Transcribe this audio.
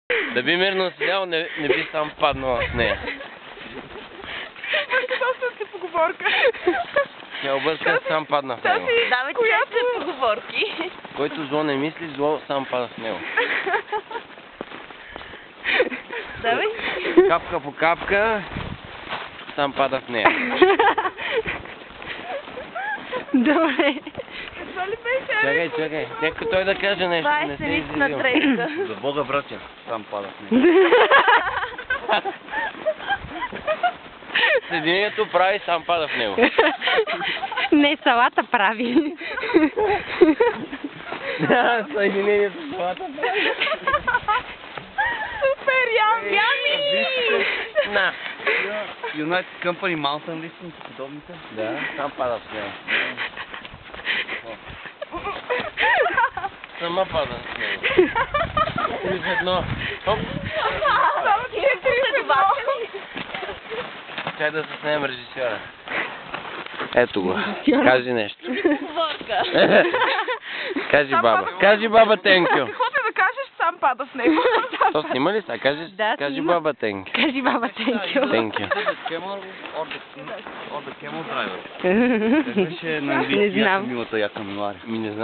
Да би мирно седял, не би сам паднал в нея. Доста си поговорка. Не обърка, сам падна в него. Давайте някакви поговорки. Който зло не мисли, зло сам пада в него. Давай. Капка по капка, сам пада в нея. Добре. Това ли беше? Чакай. Нека той да каже нещо. Това е сценична трейка. За Бога, братя, сам пада в нея. Съединението прави, сам пада в него. Не, салата прави. Да, съединението с салата прави. Супер, ями! На. United Company Mountain Listing, подобните. Да, сам пада в него. Сама пада в него. 31. Хоп. Само ти е 32. Чай да се снем режисьора. Ето го. Кажи нещо. Поговорка. Кажи баба Тенкю. Каквото да кажеш, сам пада в него. То снима ли са? Кажи снима. баба Тенкю. Кажи баба Тенкю. Тенкю. Or the camel driver. Беше на английски, Не знам. милата яка Милари. Не знам.